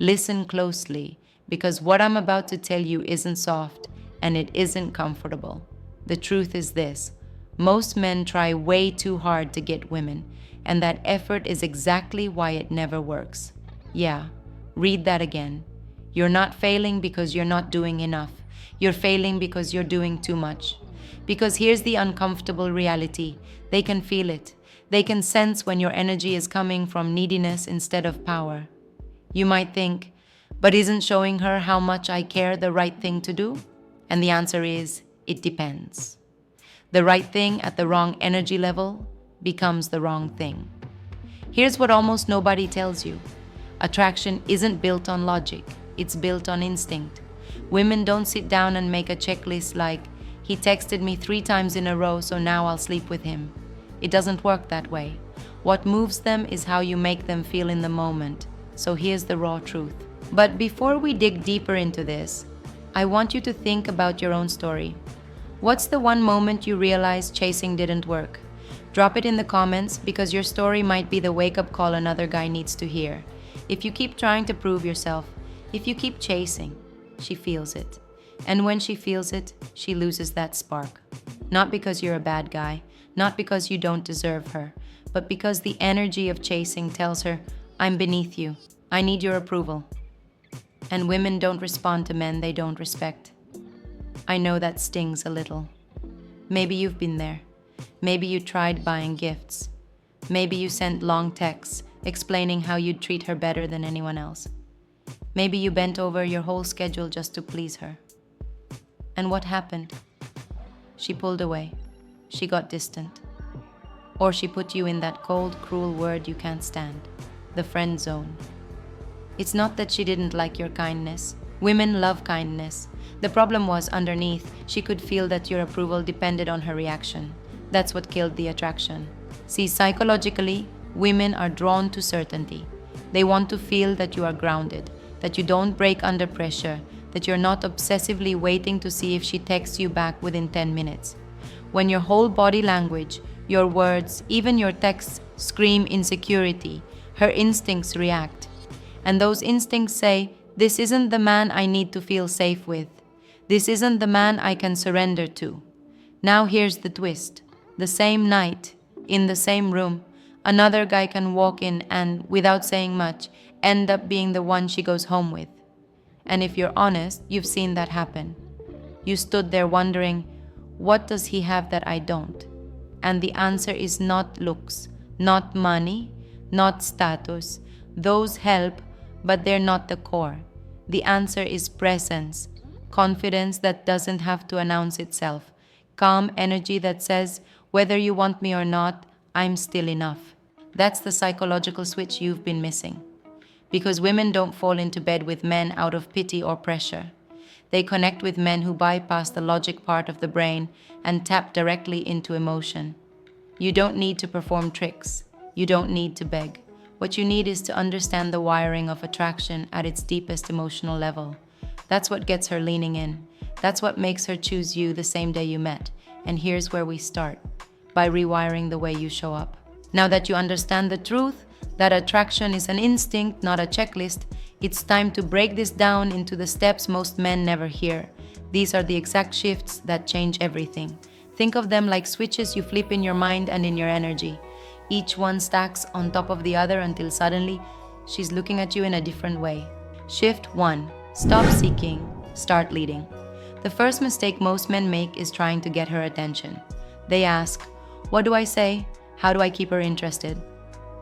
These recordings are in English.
Listen closely, because what I'm about to tell you isn't soft and it isn't comfortable. The truth is this: most men try way too hard to get women, and that effort is exactly why it never works. Yeah, read that again. You're not failing because you're not doing enough. You're failing because you're doing too much. Because here's the uncomfortable reality: they can feel it. They can sense when your energy is coming from neediness instead of power. You might think, but isn't showing her how much I care the right thing to do? And the answer is, it depends. The right thing at the wrong energy level becomes the wrong thing. Here's what almost nobody tells you: attraction isn't built on logic, it's built on instinct. Women don't sit down and make a checklist like, he texted me 3 times in a row, so now I'll sleep with him. It doesn't work that way. What moves them is how you make them feel in the moment. So here's the raw truth. But before we dig deeper into this, I want you to think about your own story. What's the one moment you realized chasing didn't work? Drop it in the comments, because your story might be the wake-up call another guy needs to hear. If you keep trying to prove yourself, if you keep chasing, she feels it. And when she feels it, she loses that spark. Not because you're a bad guy, not because you don't deserve her, but because the energy of chasing tells her, I'm beneath you. I need your approval. And women don't respond to men they don't respect. I know that stings a little. Maybe you've been there. Maybe you tried buying gifts. Maybe you sent long texts explaining how you'd treat her better than anyone else. Maybe you bent over your whole schedule just to please her. And what happened? She pulled away. She got distant. Or she put you in that cold, cruel word you can't stand: the friend zone. It's not that she didn't like your kindness. Women love kindness. The problem was, underneath, she could feel that your approval depended on her reaction. That's what killed the attraction. See, psychologically, women are drawn to certainty. They want to feel that you are grounded, that you don't break under pressure, that you're not obsessively waiting to see if she texts you back within 10 minutes. When your whole body language, your words, even your texts scream insecurity, her instincts react. And those instincts say, this isn't the man I need to feel safe with. This isn't the man I can surrender to. Now here's the twist. The same night, in the same room, another guy can walk in and, without saying much, end up being the one she goes home with. And if you're honest, you've seen that happen. You stood there wondering, what does he have that I don't? And the answer is not looks, not money, not status. Those help, but they're not the core. The answer is presence, confidence that doesn't have to announce itself, calm energy that says, whether you want me or not, I'm still enough. That's the psychological switch you've been missing. Because women don't fall into bed with men out of pity or pressure. They connect with men who bypass the logic part of the brain and tap directly into emotion. You don't need to perform tricks. You don't need to beg. What you need is to understand the wiring of attraction at its deepest emotional level. That's what gets her leaning in. That's what makes her choose you the same day you met. And here's where we start: by rewiring the way you show up. Now that you understand the truth, that attraction is an instinct, not a checklist, it's time to break this down into the steps most men never hear. These are the exact shifts that change everything. Think of them like switches you flip in your mind and in your energy. Each one stacks on top of the other until suddenly, she's looking at you in a different way. Shift 1. Stop seeking, start leading. The first mistake most men make is trying to get her attention. They ask, what do I say? How do I keep her interested?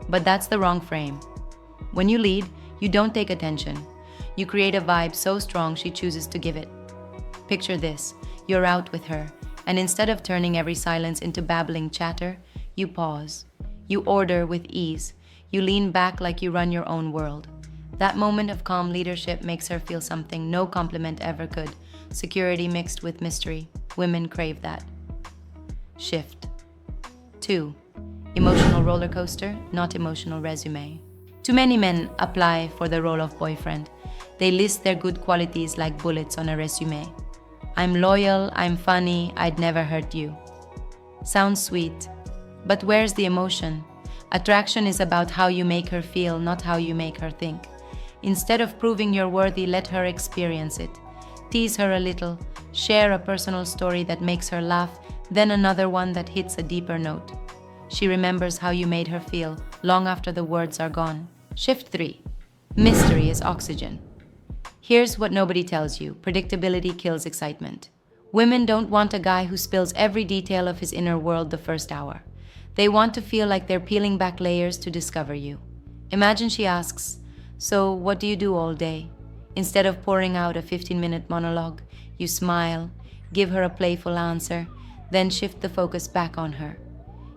But that's the wrong frame. When you lead, you don't take attention. You create a vibe so strong she chooses to give it. Picture this: you're out with her, and instead of turning every silence into babbling chatter, you pause. You order with ease. You lean back like you run your own world. That moment of calm leadership makes her feel something no compliment ever could: security mixed with mystery. Women crave that. Shift 2. Emotional roller coaster, not emotional resume. Too many men apply for the role of boyfriend. They list their good qualities like bullets on a resume. I'm loyal, I'm funny, I'd never hurt you. Sounds sweet, but where's the emotion? Attraction is about how you make her feel, not how you make her think. Instead of proving you're worthy, let her experience it. Tease her a little, share a personal story that makes her laugh, then another one that hits a deeper note. She remembers how you made her feel long after the words are gone. Shift 3. Mystery is oxygen. Here's what nobody tells you: predictability kills excitement. Women don't want a guy who spills every detail of his inner world the first hour. They want to feel like they're peeling back layers to discover you. Imagine she asks, "So, what do you do all day?" Instead of pouring out a 15-minute monologue, you smile, give her a playful answer, then shift the focus back on her.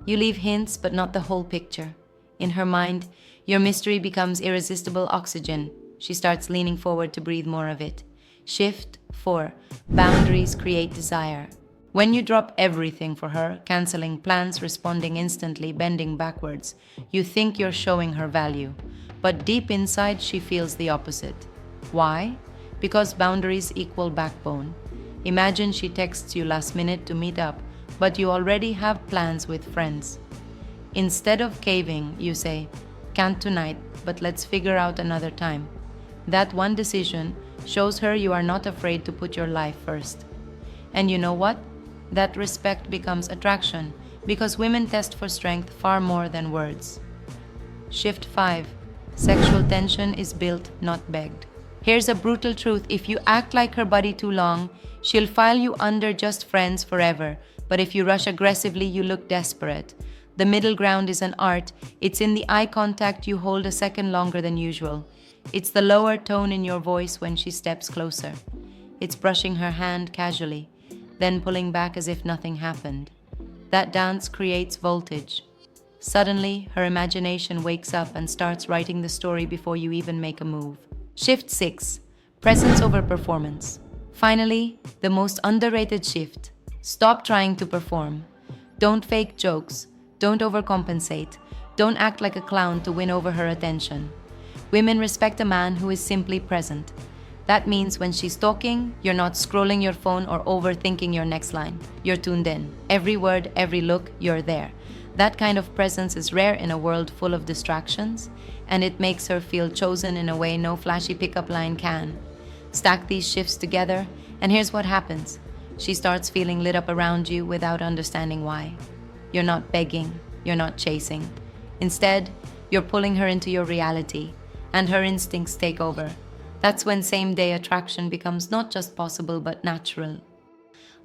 You leave hints, but not the whole picture. In her mind, your mystery becomes irresistible oxygen. She starts leaning forward to breathe more of it. Shift 4. Boundaries create desire. When you drop everything for her, canceling plans, responding instantly, bending backwards, you think you're showing her value. But deep inside, she feels the opposite. Why? Because boundaries equal backbone. Imagine she texts you last minute to meet up, but you already have plans with friends. Instead of caving, you say, "Can't tonight, but let's figure out another time." That one decision shows her you are not afraid to put your life first. And you know what? That respect becomes attraction, because women test for strength far more than words. Shift 5. Sexual tension is built, not begged. Here's a brutal truth: if you act like her buddy too long, she'll file you under just friends forever. But if you rush aggressively, you look desperate. The middle ground is an art. It's in the eye contact you hold a second longer than usual. It's the lower tone in your voice when she steps closer. It's brushing her hand casually, then pulling back as if nothing happened. That dance creates voltage. Suddenly, her imagination wakes up and starts writing the story before you even make a move. Shift 6. Presence over performance. Finally, the most underrated shift. Stop trying to perform. Don't fake jokes. Don't overcompensate. Don't act like a clown to win over her attention. Women respect a man who is simply present. That means when she's talking, you're not scrolling your phone or overthinking your next line. You're tuned in. Every word, every look, you're there. That kind of presence is rare in a world full of distractions, and it makes her feel chosen in a way no flashy pickup line can. Stack these shifts together, and here's what happens. She starts feeling lit up around you without understanding why. You're not begging, you're not chasing. Instead, you're pulling her into your reality, and her instincts take over. That's when same-day attraction becomes not just possible but natural.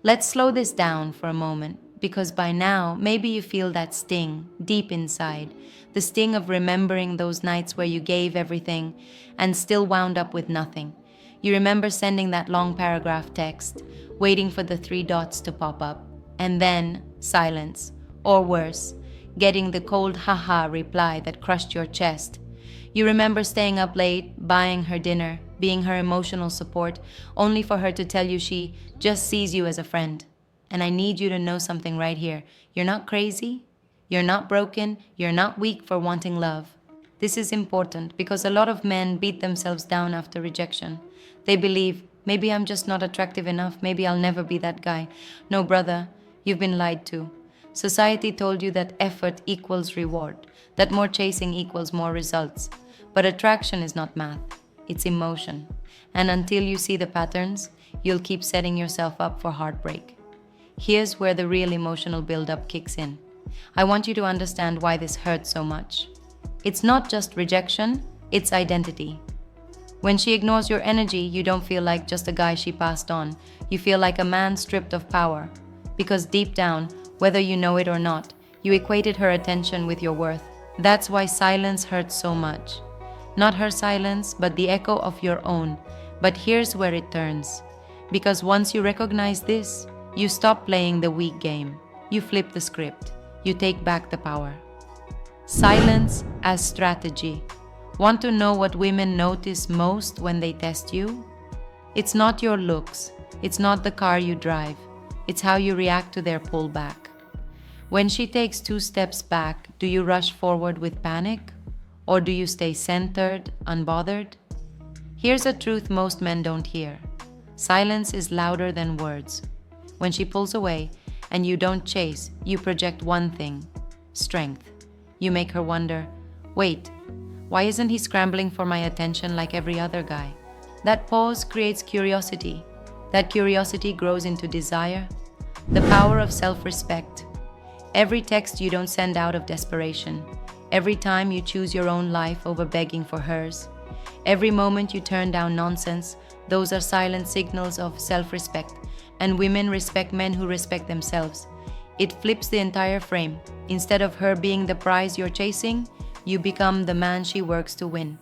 Let's slow this down for a moment, because by now, maybe you feel that sting deep inside, the sting of remembering those nights where you gave everything and still wound up with nothing. You remember sending that long paragraph text, waiting for the 3 dots to pop up, and then silence, or worse, getting the cold haha reply that crushed your chest. You remember staying up late, buying her dinner, being her emotional support, only for her to tell you she just sees you as a friend. And I need you to know something right here. You're not crazy, you're not broken, you're not weak for wanting love. This is important because a lot of men beat themselves down after rejection. They believe, maybe I'm just not attractive enough, maybe I'll never be that guy. No, brother, you've been lied to. Society told you that effort equals reward, that more chasing equals more results. But attraction is not math, it's emotion. And until you see the patterns, you'll keep setting yourself up for heartbreak. Here's where the real emotional buildup kicks in. I want you to understand why this hurts so much. It's not just rejection, it's identity. When she ignores your energy, you don't feel like just a guy she passed on. You feel like a man stripped of power. Because deep down, whether you know it or not, you equated her attention with your worth. That's why silence hurts so much. Not her silence, but the echo of your own. But here's where it turns. Because once you recognize this, you stop playing the weak game. You flip the script. You take back the power. Silence as strategy. Want to know what women notice most when they test you? It's not your looks. It's not the car you drive. It's how you react to their pullback. When she takes 2 steps back, do you rush forward with panic? Or do you stay centered, unbothered? Here's a truth most men don't hear. Silence is louder than words. When she pulls away and you don't chase, you project one thing: strength. You make her wonder, wait, Why isn't he scrambling for my attention like every other guy? That pause creates curiosity. That curiosity grows into desire. The power of self-respect. Every text you don't send out of desperation. Every time you choose your own life over begging for hers. Every moment you turn down nonsense, those are silent signals of self-respect. And women respect men who respect themselves. It flips the entire frame. Instead of her being the prize you're chasing, you become the man she works to win.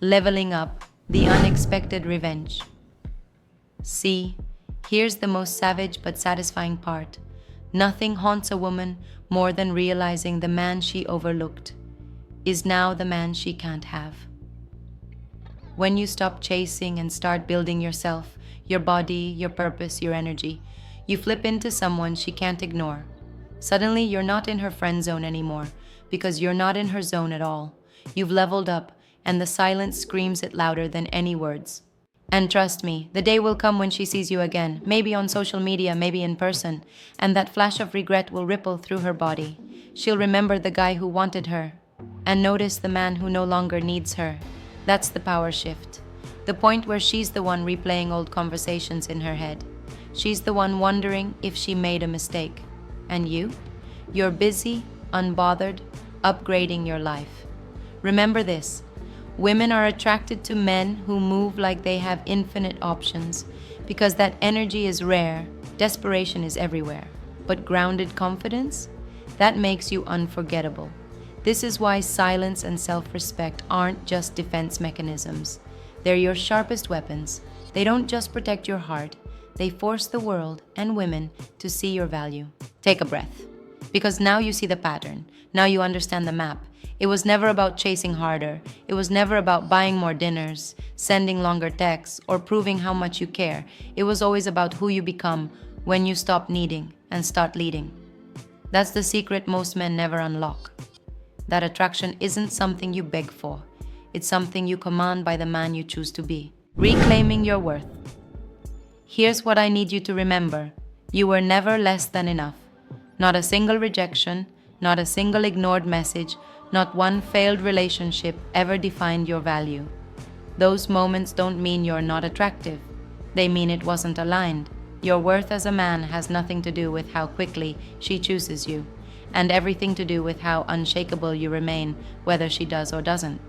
Leveling up, the unexpected revenge. See, here's the most savage but satisfying part. Nothing haunts a woman more than realizing the man she overlooked is now the man she can't have. When you stop chasing and start building yourself, your body, your purpose, your energy, you flip into someone she can't ignore. Suddenly, you're not in her friend zone anymore because you're not in her zone at all. You've leveled up, and the silence screams it louder than any words. And trust me, the day will come when she sees you again, maybe on social media, maybe in person, and that flash of regret will ripple through her body. She'll remember the guy who wanted her, and notice the man who no longer needs her. That's the power shift. The point where she's the one replaying old conversations in her head. She's the one wondering if she made a mistake. And you? You're busy, unbothered, upgrading your life. Remember this. Women are attracted to men who move like they have infinite options because that energy is rare, desperation is everywhere. But grounded confidence? That makes you unforgettable. This is why silence and self-respect aren't just defense mechanisms. They're your sharpest weapons. They don't just protect your heart, they force the world and women to see your value. Take a breath. Because now you see the pattern. Now you understand the map. It was never about chasing harder. It was never about buying more dinners, sending longer texts, or proving how much you care. It was always about who you become when you stop needing and start leading. That's the secret most men never unlock. That attraction isn't something you beg for. It's something you command by the man you choose to be. Reclaiming your worth. Here's what I need you to remember. You were never less than enough. Not a single rejection, not a single ignored message, not one failed relationship ever defined your value. Those moments don't mean you're not attractive. They mean it wasn't aligned. Your worth as a man has nothing to do with how quickly she chooses you, and everything to do with how unshakable you remain, whether she does or doesn't.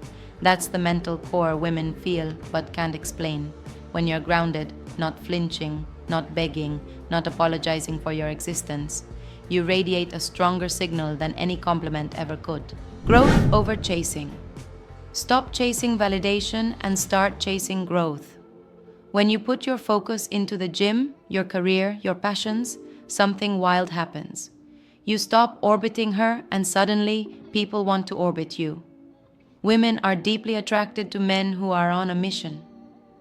That's the mental core women feel but can't explain. When you're grounded, not flinching, not begging, not apologizing for your existence, you radiate a stronger signal than any compliment ever could. Growth over chasing. Stop chasing validation and start chasing growth. When you put your focus into the gym, your career, your passions, something wild happens. You stop orbiting her and suddenly people want to orbit you. Women are deeply attracted to men who are on a mission,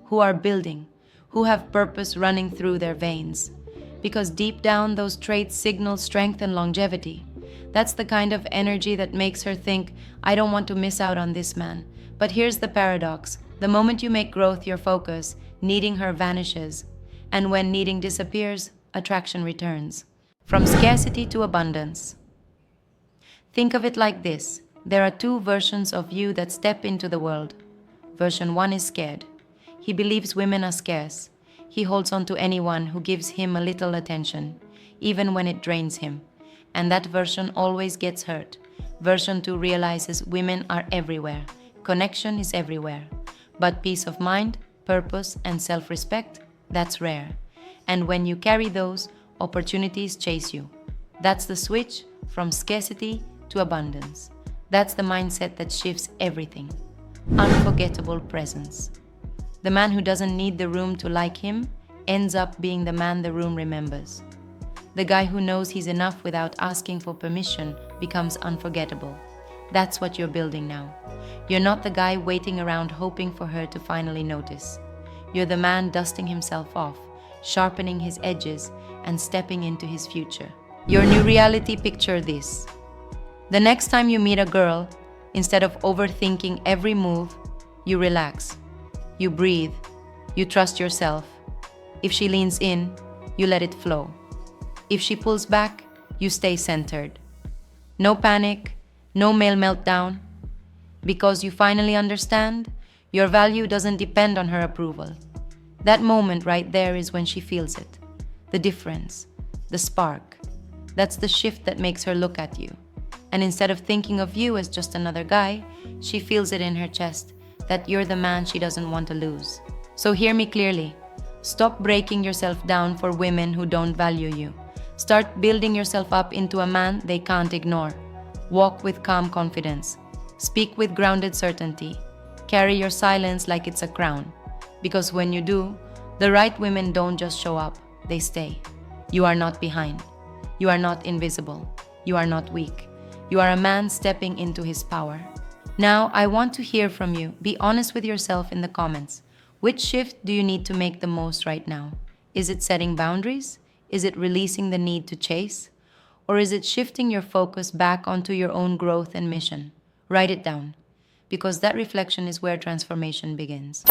who are building, who have purpose running through their veins. Because deep down those traits signal strength and longevity. That's the kind of energy that makes her think, I don't want to miss out on this man. But here's the paradox. The moment you make growth your focus, needing her vanishes. And when needing disappears, attraction returns. From scarcity to abundance. Think of it like this. There are two versions of you that step into the world. Version 1 is scared. He believes women are scarce. He holds on to anyone who gives him a little attention, even when it drains him. And that version always gets hurt. Version 2 realizes women are everywhere. Connection is everywhere. But peace of mind, purpose, and self-respect, that's rare. And when you carry those, opportunities chase you. That's the switch from scarcity to abundance. That's the mindset that shifts everything. Unforgettable presence. The man who doesn't need the room to like him ends up being the man the room remembers. The guy who knows he's enough without asking for permission becomes unforgettable. That's what you're building now. You're not the guy waiting around hoping for her to finally notice. You're the man dusting himself off, sharpening his edges, and stepping into his future. Your new reality, picture this. The next time you meet a girl, instead of overthinking every move, you relax. You breathe. You trust yourself. If she leans in, you let it flow. If she pulls back, you stay centered. No panic, no male meltdown. Because you finally understand, your value doesn't depend on her approval. That moment right there is when she feels it. The difference, the spark. That's the shift that makes her look at you. And instead of thinking of you as just another guy, she feels it in her chest that you're the man she doesn't want to lose. So hear me clearly. Stop breaking yourself down for women who don't value you. Start building yourself up into a man they can't ignore. Walk with calm confidence. Speak with grounded certainty. Carry your silence like it's a crown. Because when you do, the right women don't just show up, they stay. You are not behind. You are not invisible. You are not weak. You are a man stepping into his power. Now, I want to hear from you. Be honest with yourself in the comments. Which shift do you need to make the most right now? Is it setting boundaries? Is it releasing the need to chase? Or is it shifting your focus back onto your own growth and mission? Write it down, because that reflection is where transformation begins.